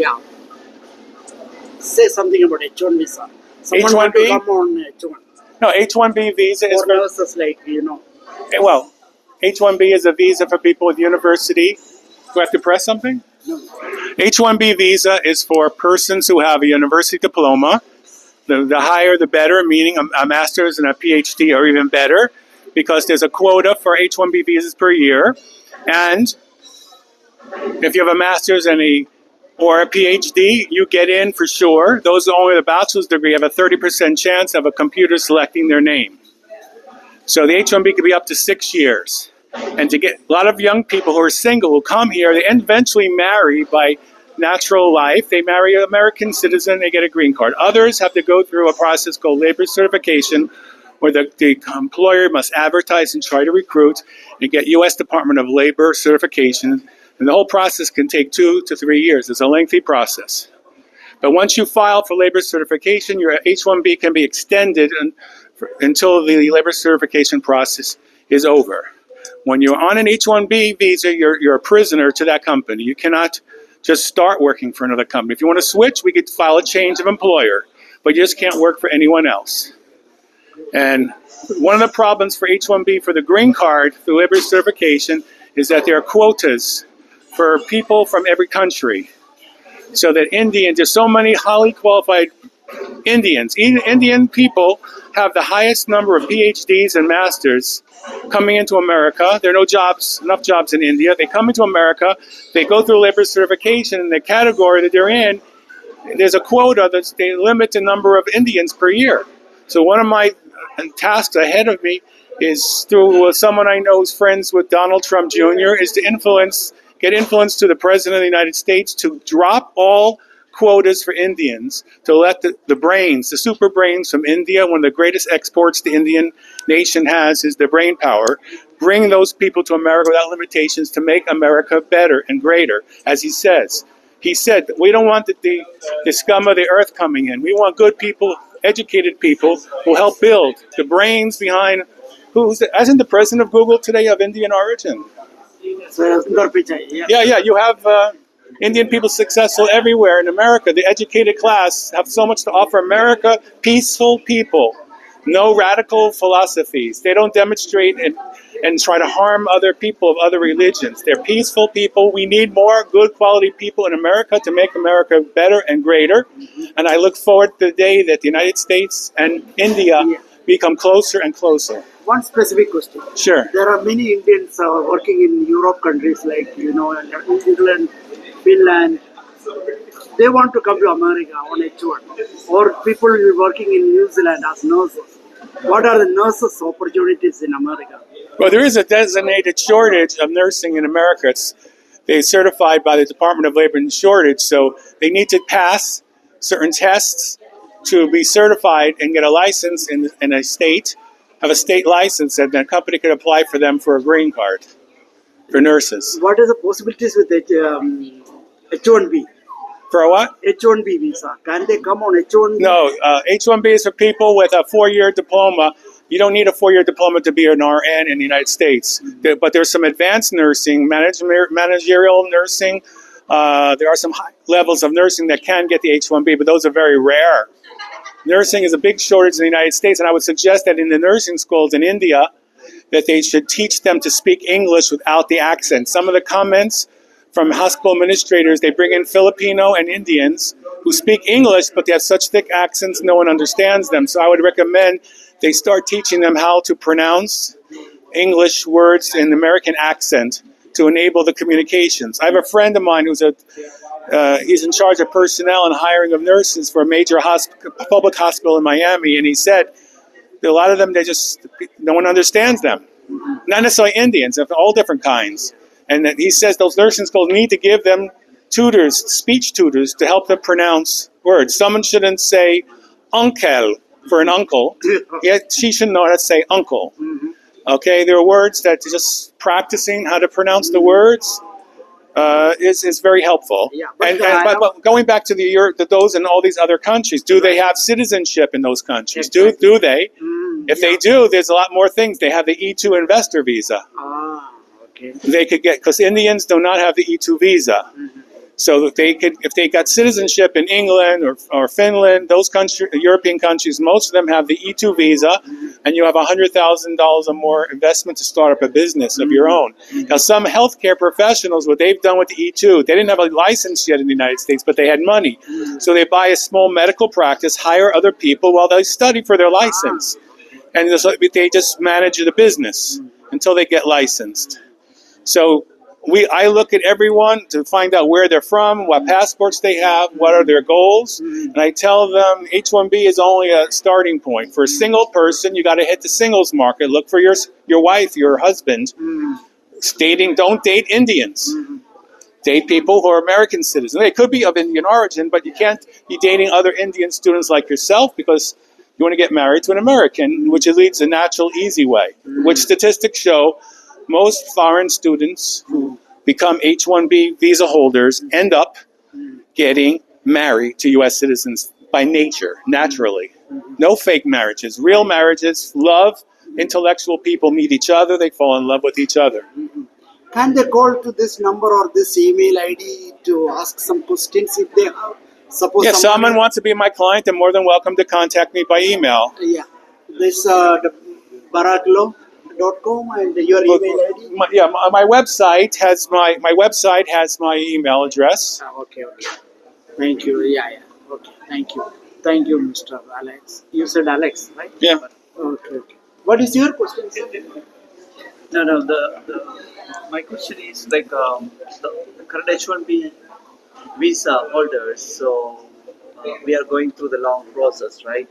Yeah. Say something about H1 visa. Someone want to come on H1. No, H1B visa is for nurses, like, you know. Well, H1B is a visa for people with university. Do I have to press something? No. H1B visa is for persons who have a university diploma. The higher, the better, meaning a master's and a PhD are even better, because there's a quota for H1B visas per year. And if you have a master's or a PhD, you get in for sure. Those only with a bachelor's degree have a 30% chance of a computer selecting their name. So the H1B could be up to 6 years. And to get a lot of young people who are single who come here, they eventually marry by natural life. They marry an American citizen, they get a green card. Others have to go through a process called labor certification, where the employer must advertise and try to recruit and get U.S. Department of Labor certification. And the whole process can take 2 to 3 years. It's a lengthy process. But once you file for labor certification, your H-1B can be extended until the labor certification process is over. When you're on an H-1B visa, you're a prisoner to that company. You cannot just start working for another company. If you want to switch, we could file a change of employer, but you just can't work for anyone else. And one of the problems for H-1B for the green card through labor certification is that there are quotas for people from every country. So that there's so many highly qualified Indians. Indian people have the highest number of PhDs and masters coming into America. There are enough jobs in India. They come into America, they go through labor certification, and the category that they're in, there's a quota that they limit the number of Indians per year. So one of my tasks ahead of me is through someone I know who's friends with Donald Trump Jr., is to get influence to the President of the United States to drop all quotas for Indians, to let the super brains from India, one of the greatest exports the Indian nation has is the brain power, bring those people to America without limitations to make America better and greater, as he says. He said, we don't want the scum of the earth coming in. We want good people, educated people who help build the brains behind isn't the president of Google today of Indian origin? Yeah, you have Indian people successful everywhere in America. The educated class have so much to offer America. Peaceful people, no radical philosophies. They don't demonstrate and try to harm other people of other religions. They're peaceful people. We need more good quality people in America to make America better and greater. And I look forward to the day that the United States and India become closer and closer. One specific question. Sure. There are many Indians working in Europe countries like, England, Finland. They want to come to America on H1. Or people working in New Zealand as nurses. What are the nurses' opportunities in America? Well, there is a designated shortage of nursing in America. They're certified by the Department of Labor and Shortage, so they need to pass certain tests to be certified and get a license in a state, have a state license, and a company could apply for them for a green card for nurses. What are the possibilities with H1B? For a what? H1B visa. Can they come on H1B? No, H1B is for people with a 4-year diploma. You don't need a 4-year diploma to be an RN in the United States. But there's some advanced nursing, managerial nursing. There are some high levels of nursing that can get the H1B, but those are very rare. Nursing is a big shortage in the United States, and I would suggest that in the nursing schools in India, that they should teach them to speak English without the accent. Some of the comments from hospital administrators, they bring in Filipino and Indians who speak English, but they have such thick accents no one understands them. So I would recommend they start teaching them how to pronounce English words in American accent to enable the communications. I have a friend of mine who's he's in charge of personnel and hiring of nurses for a major public hospital in Miami, and he said that a lot of them, no one understands them. Not necessarily Indians, of all different kinds. And he says those nursing schools need to give them tutors, speech tutors, to help them pronounce words. Someone shouldn't say uncle for an uncle. Yet she should know how to say uncle. Okay, there are words that just practicing how to pronounce the words is very helpful. Yeah, but going back to those in all these other countries, do they have citizenship in those countries? Exactly. Do they? If they do, there's a lot more things. They have the E2 investor visa. Okay. They could get, because Indians do not have the E2 visa. So that they could, if they got citizenship in England or Finland, those European countries, most of them have the E2 visa, and you have $100,000 or more investment to start up a business of your own. Now, some healthcare professionals, what they've done with the E2, they didn't have a license yet in the United States, but they had money. So they buy a small medical practice, hire other people while they study for their license. And they just manage the business until they get licensed. So I look at everyone to find out where they're from, what passports they have, what are their goals, and I tell them H-1B is only a starting point. For a single person, you got to hit the singles market. Look for your wife, your husband. Don't date Indians. Date people who are American citizens. They could be of Indian origin, but you can't be dating other Indian students like yourself because you want to get married to an American, which leads a natural, easy way, which statistics show most foreign students who become H-1B visa holders end up getting married to U.S. citizens by nature, naturally. No fake marriages, real marriages, love, intellectual people meet each other, they fall in love with each other. Can they call to this number or this email ID to ask some questions if they have? Suppose If someone wants to be my client, they're more than welcome to contact me by email. Yeah, this the baraklo.com and your email ID. My website has my email address. Okay. Thank you. Yeah. Okay. Thank you, Mr. Alex. You said Alex, right? Yeah. Okay. What is your question, sir? No. My question is like the current H-1B visa holders. So we are going through the long process, right?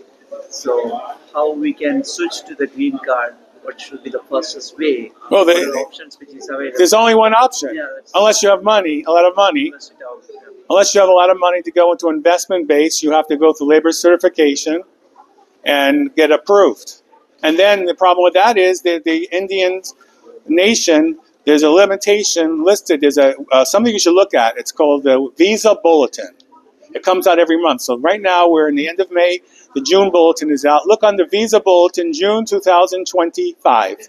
So how we can switch to the green card? What should be the fastest way? Well, what are the options which is available? there's only one option. Yeah, Unless you have money, a lot of money. Unless you have a lot of money to go into investment base, you have to go through labor certification and get approved. And then the problem with that is that the Indian nation, there's a limitation listed. There's something you should look at. It's called the Visa Bulletin. It comes out every month. So right now we're in the end of May. The June Bulletin is out. Look on the Visa Bulletin, June 2025.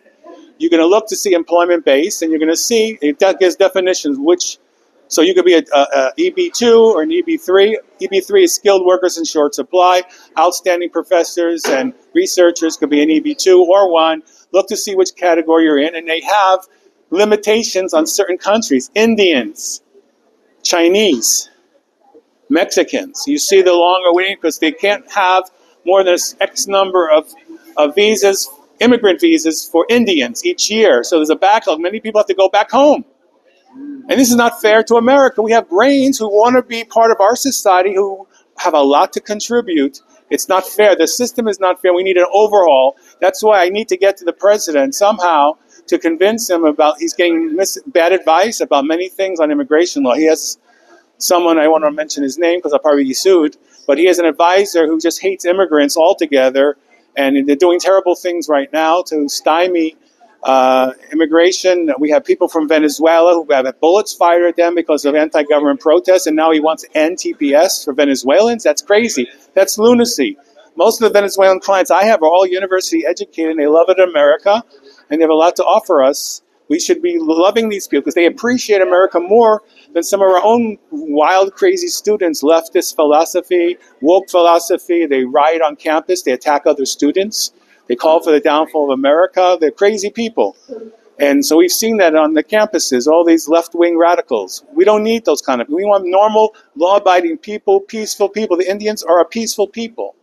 You're going to look to see employment base, and you're going to see it gives definitions which. So you could be a EB2 or an EB3. EB3 is skilled workers in short supply. Outstanding professors and researchers could be an EB2 or 1. Look to see which category you're in, and they have limitations on certain countries. Indians, Chinese, Mexicans. You see the longer waiting because they can't have more than X number of visas, immigrant visas for Indians each year. So there's a backlog. Many people have to go back home. And this is not fair to America. We have brains who want to be part of our society, who have a lot to contribute. It's not fair. The system is not fair. We need an overhaul. That's why I need to get to the president somehow to convince him about he's getting bad advice about many things on immigration law. He has someone, I want to mention his name because I'll probably be sued, but he has an advisor who just hates immigrants altogether, and they're doing terrible things right now to stymie immigration. We have people from Venezuela who have bullets fired at them because of anti-government protests, and now he wants to end TPS for Venezuelans. That's crazy. That's lunacy. Most of the Venezuelan clients I have are all university educated, and they love it in America, and they have a lot to offer us. We should be loving these people because they appreciate America more than some of our own wild, crazy students. Leftist philosophy, woke philosophy. They riot on campus. They attack other students. They call for the downfall of America. They're crazy people. And so we've seen that on the campuses, all these left-wing radicals. We don't need those kind of people. We want normal, law-abiding people, peaceful people. The Indians are a peaceful people.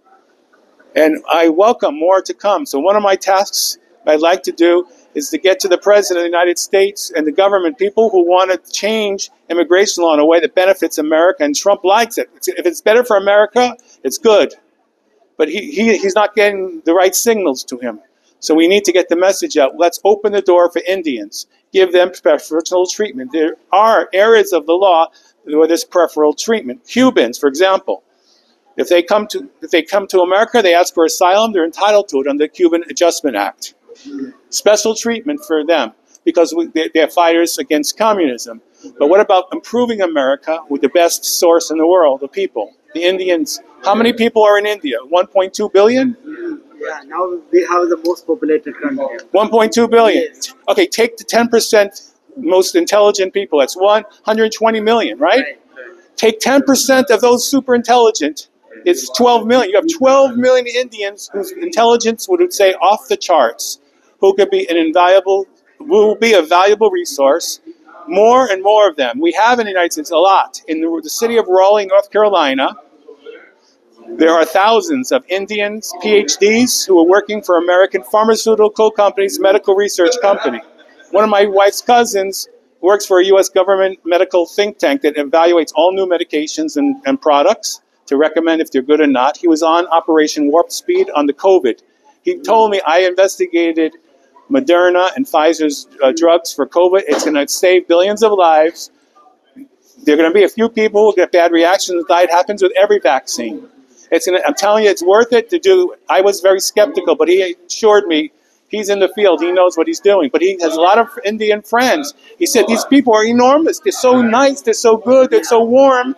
And I welcome more to come. So one of my tasks I'd like to do is to get to the President of the United States and the government, people who want to change immigration law in a way that benefits America, and Trump likes it. If it's better for America, it's good. But he's not getting the right signals to him. So we need to get the message out. Let's open the door for Indians. Give them preferential treatment. There are areas of the law where there's preferential treatment. Cubans, for example. If they come to America, they ask for asylum, they're entitled to it under the Cuban Adjustment Act. Special treatment for them because they're fighters against communism. But what about improving America with the best source in the world, the people, the Indians? How many people are in India? 1.2 billion? Yeah, now we have the most populated country. 1.2 billion. Yes. Okay, take the 10% most intelligent people. That's 120 million, right? Take 10% of those super intelligent, it's 12 million. You have 12 million Indians whose intelligence would say off the charts, who could be will be a valuable resource. More and more of them. We have in the United States a lot. In the city of Raleigh, North Carolina, there are thousands of Indians, PhDs, who are working for American pharmaceutical companies, medical research company. One of my wife's cousins works for a U.S. government medical think tank that evaluates all new medications and products to recommend if they're good or not. He was on Operation Warp Speed on the COVID. He told me, I investigated Moderna and Pfizer's drugs for COVID. It's going to save billions of lives. There are going to be a few people who get bad reactions. It happens with every vaccine. I'm telling you, it's worth it to do. I was very skeptical, but he assured me he's in the field. He knows what he's doing. But he has a lot of Indian friends. He said, these people are enormous. They're so nice. They're so good. They're so warm.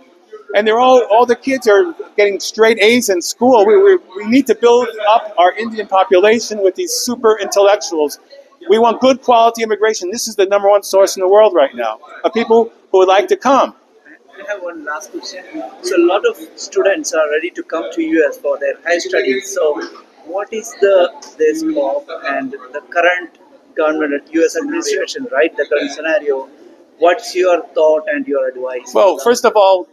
And they're all the kids are getting straight A's in school. We need to build up our Indian population with these super intellectuals. We want good quality immigration. This is the number one source in the world right now of people who would like to come. I have one last question. So a lot of students are ready to come to US for their higher studies. So what is the scope and the current government US administration, right? The current scenario. What's your thought and your advice? Well, first of all,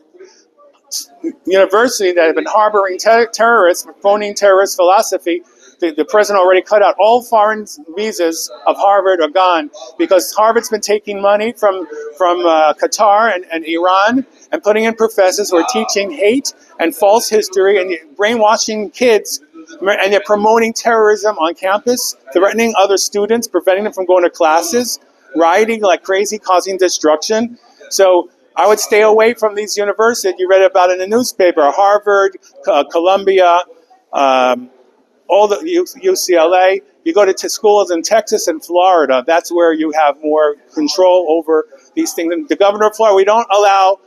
university that have been harboring terrorists, promoting terrorist philosophy, the president already cut out all foreign visas of Harvard are gone because Harvard's been taking money from Qatar and Iran and putting in professors who are teaching hate and false history and brainwashing kids, and they're promoting terrorism on campus, threatening other students, preventing them from going to classes, rioting like crazy, causing destruction. So I would stay away from these universities you read about in the newspaper, Harvard, Columbia, all the UCLA. You go to schools in Texas and Florida. That's where you have more control over these things. The governor of Florida, we don't allow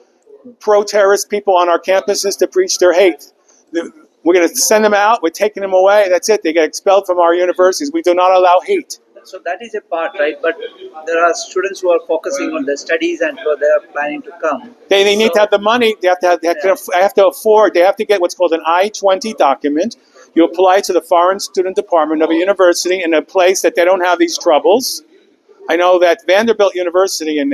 pro-terrorist people on our campuses to preach their hate. We're going to send them out. We're taking them away. That's it. They get expelled from our universities. We do not allow hate. So that is a part, right? But there are students who are focusing on their studies and they are planning to come. They need to have the money. They have to afford. They have to get what's called an I-20 document. You apply to the Foreign Student Department of a university in a place that they don't have these troubles. I know that Vanderbilt University in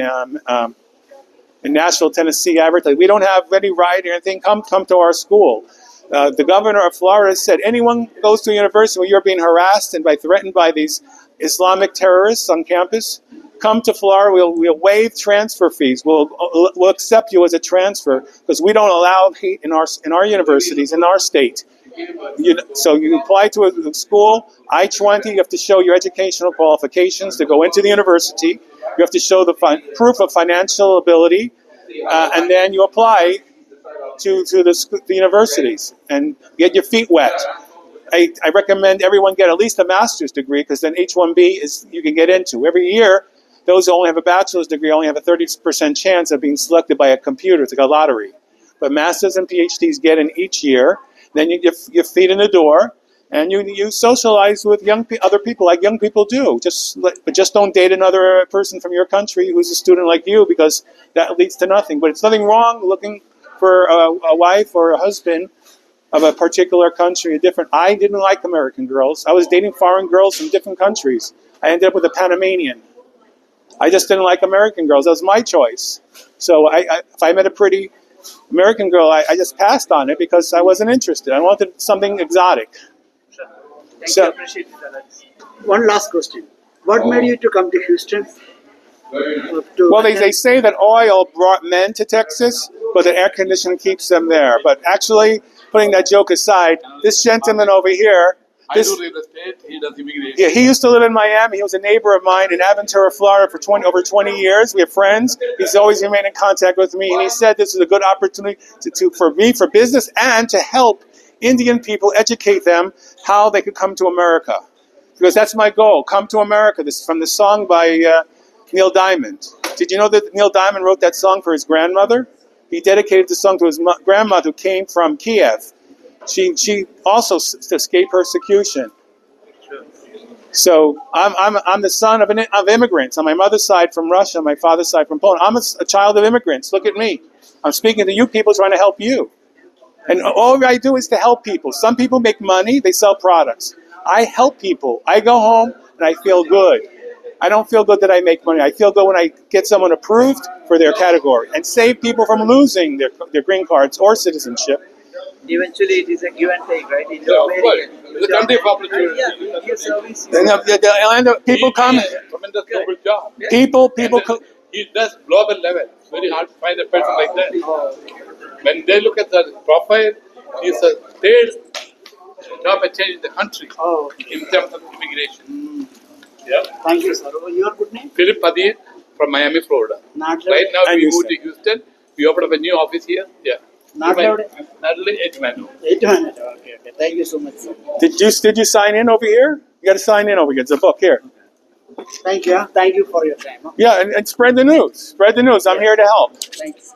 Nashville, Tennessee, advertised, we don't have any riot or anything. Come to our school. The governor of Florida said anyone goes to a university where you're being harassed and threatened by these Islamic terrorists on campus, come to Florida. We'll waive transfer fees. We'll accept you as a transfer because we don't allow hate in our universities in our state. So you apply to a school, I-20. You have to show your educational qualifications to go into the university. You have to show the proof of financial ability, and then you apply to the universities and get your feet wet. I recommend everyone get at least a master's degree because then H-1B you can get into. Every year, those who only have a bachelor's degree only have a 30% chance of being selected by a computer. It's like a lottery. But masters and PhDs get in each year. Then you get your feet in the door and you socialize with other people like young people do. But just don't date another person from your country who's a student like you because that leads to nothing. But it's nothing wrong looking for a wife or a husband of a particular country, I didn't like American girls. I was dating foreign girls from different countries. I ended up with a Panamanian. I just didn't like American girls. That was my choice. So if I met a pretty American girl, I just passed on it because I wasn't interested. I wanted something exotic. Sure. Thank you. Appreciate it, Alex. One last question. What made you to come to Houston? Well, they say that oil brought men to Texas, but the air conditioning keeps them there. But actually, putting that joke aside, this gentleman over here, I do real estate, he does immigration. yeah, he used to live in Miami. He was a neighbor of mine in Aventura, Florida for over 20 years. We have friends. He's always remained in contact with me. And he said this is a good opportunity for me, for business, and to help Indian people, educate them how they could come to America. Because that's my goal, come to America. This is from the song by Neil Diamond. Did you know that Neil Diamond wrote that song for his grandmother? He dedicated the song to his grandmother who came from Kiev. She also escaped persecution. So I'm the son of immigrants. On my mother's side from Russia, my father's side from Poland. I'm a child of immigrants. Look at me. I'm speaking to you people trying to help you. And all I do is to help people. Some people make money, they sell products. I help people. I go home and I feel good. I don't feel good that I make money. I feel good when I get someone approved for their category and save people from losing their green cards or citizenship. Eventually, it is a give and take, right? In Yeah, your of course. American, The country of opportunity. yeah, you service. And people come, He does tremendous global job. people And come. he does global level. It's very hard to find a person like that. When they look at the profile, he's a third job change in the country Oh, in terms of immigration. Yeah. thank you, sir. Your good name? Philip Padir from Miami, Florida. Not Right now And we you, moved sir. to Houston. We opened up a new office here. Yeah. Not My- loud. Not only Edgemanu. 800. Okay, okay. Thank you so much, sir. Did you sign in over here? You got to sign in over here. It's a book here. Thank you. Thank you for your time. Yeah, and spread the news. Spread the news. I'm here to help. Thanks.